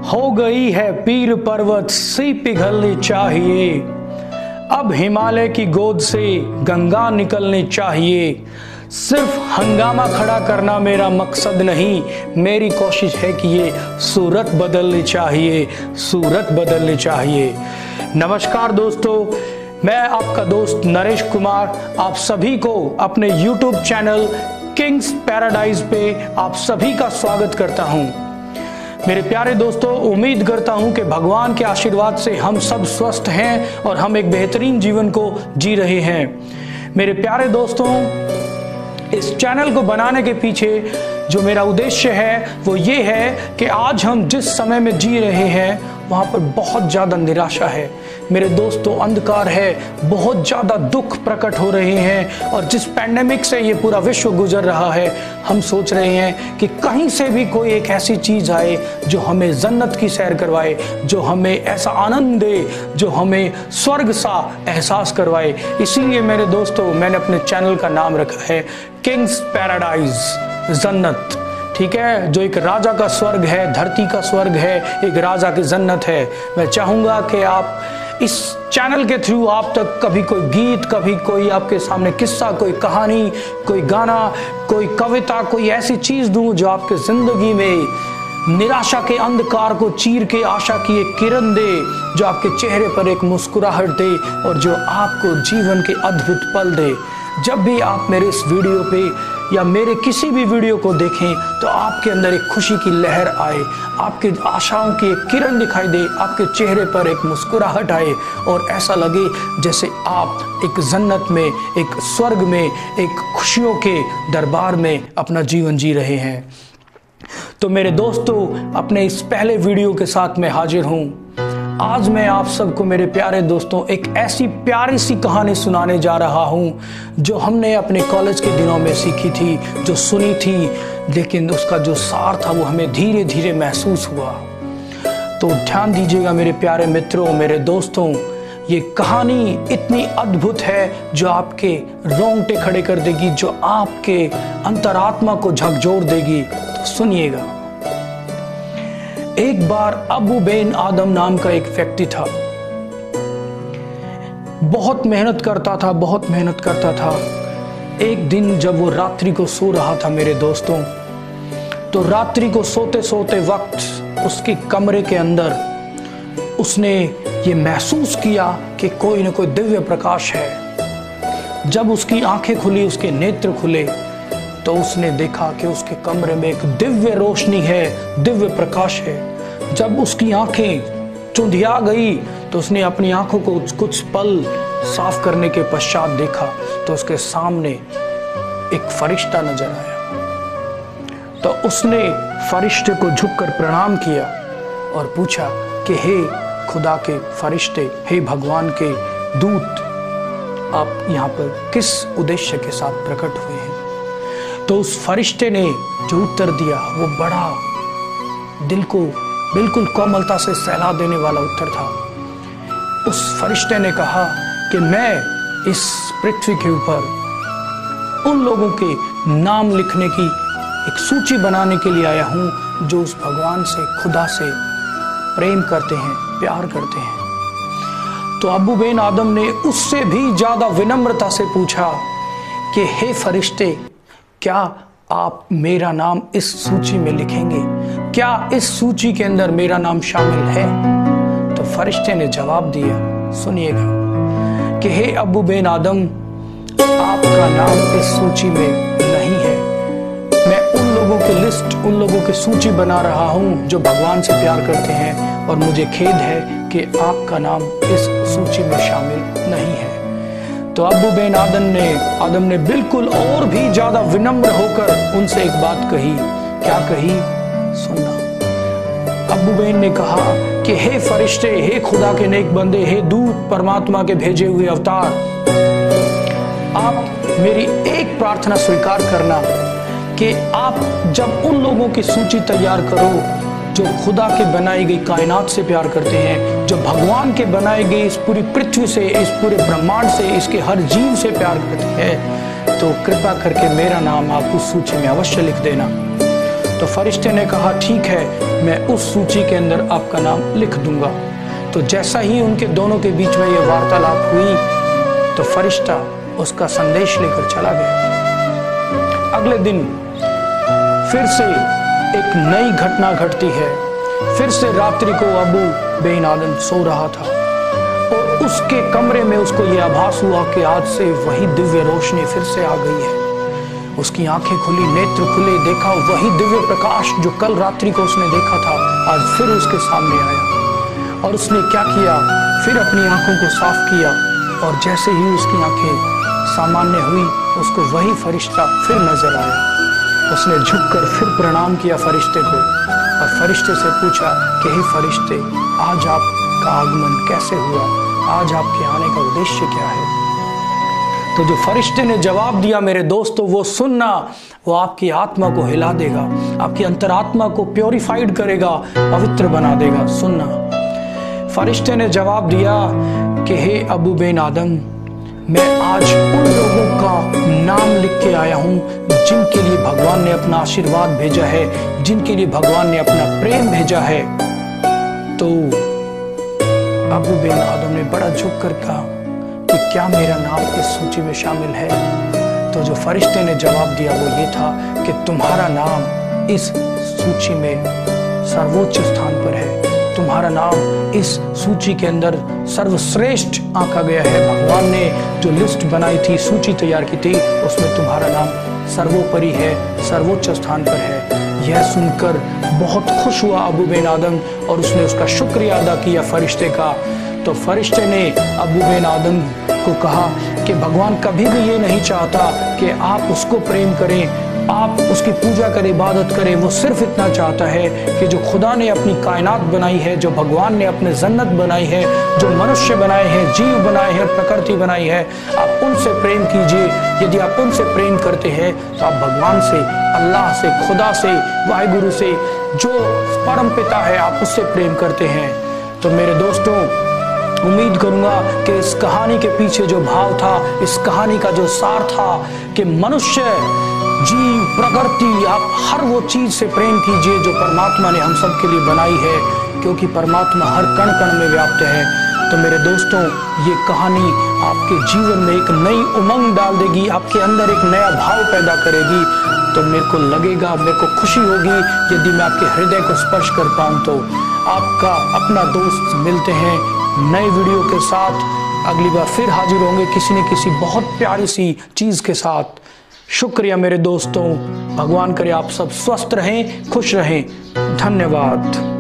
हो गई है पीर पर्वत सी पिघलनी चाहिए, अब हिमालय की गोद से गंगा निकलनी चाहिए। सिर्फ हंगामा खड़ा करना मेरा मकसद नहीं, मेरी कोशिश है कि ये सूरत बदलनी चाहिए, सूरत बदलनी चाहिए। नमस्कार दोस्तों, मैं आपका दोस्त नरेश कुमार आप सभी को अपने YouTube चैनल किंग्स पैराडाइज पे आप सभी का स्वागत करता हूं। मेरे प्यारे दोस्तों, उम्मीद करता हूं कि भगवान के आशीर्वाद से हम सब स्वस्थ हैं और हम एक बेहतरीन जीवन को जी रहे हैं। मेरे प्यारे दोस्तों, इस चैनल को बनाने के पीछे जो मेरा उद्देश्य है वो ये है कि आज हम जिस समय में जी रहे हैं वहाँ पर बहुत ज़्यादा निराशा है मेरे दोस्तों, अंधकार है, बहुत ज़्यादा दुख प्रकट हो रहे हैं। और जिस पैंडेमिक से ये पूरा विश्व गुजर रहा है, हम सोच रहे हैं कि कहीं से भी कोई एक ऐसी चीज़ आए जो हमें जन्नत की सैर करवाए, जो हमें ऐसा आनंद दे, जो हमें स्वर्ग सा एहसास करवाए। इसीलिए मेरे दोस्तों, मैंने अपने चैनल का नाम रखा है किंग्स पैराडाइज, जन्नत। ठीक है, जो एक राजा का स्वर्ग है, धरती का स्वर्ग है, एक राजा की जन्नत है। मैं चाहूँगा कि आप इस चैनल के थ्रू आप तक कभी कोई गीत, कभी कोई आपके सामने किस्सा, कोई कहानी, कोई गाना, कोई कविता, कोई ऐसी चीज़ दूं जो आपके ज़िंदगी में निराशा के अंधकार को चीर के आशा की एक किरण दे, जो आपके चेहरे पर एक मुस्कुराहट दे और जो आपको जीवन के अद्भुत पल दे। जब भी आप मेरे इस वीडियो पे या मेरे किसी भी वीडियो को देखें तो आपके अंदर एक खुशी की लहर आए, आपकी आशाओं की एक किरण दिखाई दे, आपके चेहरे पर एक मुस्कुराहट आए और ऐसा लगे जैसे आप एक जन्नत में, एक स्वर्ग में, एक खुशियों के दरबार में अपना जीवन जी रहे हैं। तो मेरे दोस्तों, अपने इस पहले वीडियो के साथ मैं हाजिर हूँ। आज मैं आप सबको मेरे प्यारे दोस्तों एक ऐसी प्यारी सी कहानी सुनाने जा रहा हूँ जो हमने अपने कॉलेज के दिनों में सीखी थी, जो सुनी थी, लेकिन उसका जो सार था वो हमें धीरे धीरे महसूस हुआ। तो ध्यान दीजिएगा मेरे प्यारे मित्रों, मेरे दोस्तों, ये कहानी इतनी अद्भुत है जो आपके रोंगटे खड़े कर देगी, जो आपके अंतरात्मा को झकझोर देगी। तो सुनिएगा। एक बार अबू बेन आदम नाम का एक व्यक्ति था। बहुत मेहनत करता था, बहुत मेहनत करता था। एक दिन जब वो रात्रि को सो रहा था मेरे दोस्तों, तो रात्रि को सोते सोते वक्त उसके कमरे के अंदर उसने ये महसूस किया कि कोई न कोई दिव्य प्रकाश है। जब उसकी आंखें खुली, उसके नेत्र खुले, तो उसने देखा कि उसके कमरे में एक दिव्य रोशनी है, दिव्य प्रकाश है। जब उसकी आंखें चुंधिया गई तो उसने अपनी आंखों को कुछ पल साफ करने के पश्चात देखा तो उसके सामने एक फरिश्ता नजर आया। तो उसने फरिश्ते को झुककर प्रणाम किया और पूछा कि हे खुदा के फरिश्ते, हे भगवान के दूत, आप यहाँ पर किस उद्देश्य के साथ प्रकट हुए हैं? तो उस फरिश्ते ने जो उत्तर दिया वो बड़ा दिल को बिल्कुल कोमलता से सहला देने वाला उत्तर था। उस फरिश्ते ने कहा कि मैं इस पृथ्वी के ऊपर उन लोगों के नाम लिखने की एक सूची बनाने के लिए आया हूँ जो उस भगवान से, खुदा से प्रेम करते हैं, प्यार करते हैं। तो अबू बेन आदम ने उससे भी ज्यादा विनम्रता से पूछा कि हे फरिश्ते, क्या आप मेरा नाम इस सूची में लिखेंगे? क्या इस सूची के अंदर मेरा नाम शामिल है? तो फरिश्ते ने जवाब दिया, सुनिएगा, कि हे अबू बेन आदम, आपका नाम इस सूची में नहीं है। मैं उन लोगों की लिस्ट, उन लोगों की सूची बना रहा हूं जो भगवान से प्यार करते हैं और मुझे खेद है कि आपका नाम इस सूची में शामिल नहीं है। तो अबू बेन आदम ने बिल्कुल और भी ज्यादा विनम्र होकर उनसे एक बात कही। क्या कही? सुनना। अबू बेन ने कहा कि हे फरिश्ते, हे खुदा के नेक बंदे, हे दूत, परमात्मा के भेजे हुए अवतार, आप मेरी एक प्रार्थना स्वीकार करना कि आप जब उन लोगों की सूची तैयार करो जो खुदा के बनाई गई कायनात से प्यार करते हैं, जो भगवान के बनाए गए इस पूरी पृथ्वी से, इस पूरे ब्रह्मांड से, इसके हर जीव से प्यार करते हैं, तो कृपा करके मेरा नाम आप उस सूची में अवश्य लिख देना। तो फरिश्ते ने कहा ठीक है, मैं उस सूची के अंदर आपका नाम लिख दूंगा। तो जैसा ही उनके दोनों के बीच में ये वार्तालाप हुई तो फरिश्ता उसका संदेश लेकर चला गया। अगले दिन फिर से एक नई घटना घटती है। फिर से रात्रि को अबू बेन आदम सो रहा था और उसके कमरे में उसको यह आभास हुआ कि आज से वही दिव्य रोशनी फिर से आ गई है। उसकी आंखें खुली, नेत्र खुले, देखा वही दिव्य प्रकाश जो कल रात्रि को उसने देखा था आज फिर उसके सामने आया। और उसने क्या किया, फिर अपनी आंखों को साफ किया और जैसे ही उसकी आंखें सामान्य हुई उसको वही फरिश्ता फिर नजर आया। उसने झुककर फिर प्रणाम किया फरिश्ते को और फरिश्ते से पूछा कि हे फरिश्ते, आज आपका आगमन कैसे हुआ, आज आपके आने का उद्देश्य क्या है। तो जो फरिश्ते ने जवाब दिया मेरे दोस्तों, वो सुनना, वो आपकी आत्मा को हिला देगा, आपकी अंतरात्मा को प्योरीफाइड करेगा, पवित्र बना देगा। सुनना, फरिश्ते ने जवाब दिया कि हे अबू बेन आदम, मैं आज उन लोगों का नाम लिख के आया हूँ जिनके लिए भगवान ने अपना आशीर्वाद भेजा है, जिनके लिए भगवान ने अपना प्रेम भेजा है। तो अबू बेन आदम ने बड़ा झुक कर कहा कि क्या मेरा नाम इस सूची में शामिल है। तो जो फरिश्ते ने जवाब दिया वो ये था कि तुम्हारा नाम इस सूची में सर्वोच्च स्थान पर है, तुम्हारा नाम इस सूची के अंदर सर्वश्रेष्ठ आंका गया है। भगवान ने जो लिस्ट बनाई थी, सूची तैयार की थी, उसमें तुम्हारा नाम सर्वोपरि है, सर्वोच्च स्थान पर है। यह सुनकर बहुत खुश हुआ अबू बेन आदम और उसने उसका शुक्रिया अदा किया फरिश्ते का। तो फरिश्ते ने अबू बेन आदम को कहा कि भगवान कभी भी ये नहीं चाहता कि आप उसको प्रेम करें, आप उसकी पूजा करें, इबादत करें। वो सिर्फ इतना चाहता है कि जो खुदा ने अपनी कायनात बनाई है, जो भगवान ने अपने जन्नत बनाई है, जो मनुष्य बनाए हैं, जीव बनाए हैं, प्रकृति बनाई है, आप उनसे प्रेम कीजिए। यदि आप उनसे प्रेम करते हैं तो आप भगवान से, अल्लाह से, खुदा से, वाहिगुरु से, जो परम पिता है, आप उससे प्रेम करते हैं। तो मेरे दोस्तों, उम्मीद करूंगा कि इस कहानी के पीछे जो भाव था, इस कहानी का जो सार था कि मनुष्य, जीव, प्रकृति, आप हर वो चीज से प्रेम कीजिए जो परमात्मा ने हम सब के लिए बनाई है, क्योंकि परमात्मा हर कण कण में व्याप्त है। तो मेरे दोस्तों, ये कहानी आपके जीवन में एक नई उमंग डाल देगी, आपके अंदर एक नया भाव पैदा करेगी। तो मेरे को लगेगा, मेरे को खुशी होगी यदि मैं आपके हृदय को स्पर्श कर पाऊं। तो आपका अपना दोस्त, मिलते हैं नए वीडियो के साथ। अगली बार फिर हाजिर होंगे किसी न किसी बहुत प्यारी सी चीज के साथ। शुक्रिया मेरे दोस्तों, भगवान करे आप सब स्वस्थ रहें, खुश रहें। धन्यवाद।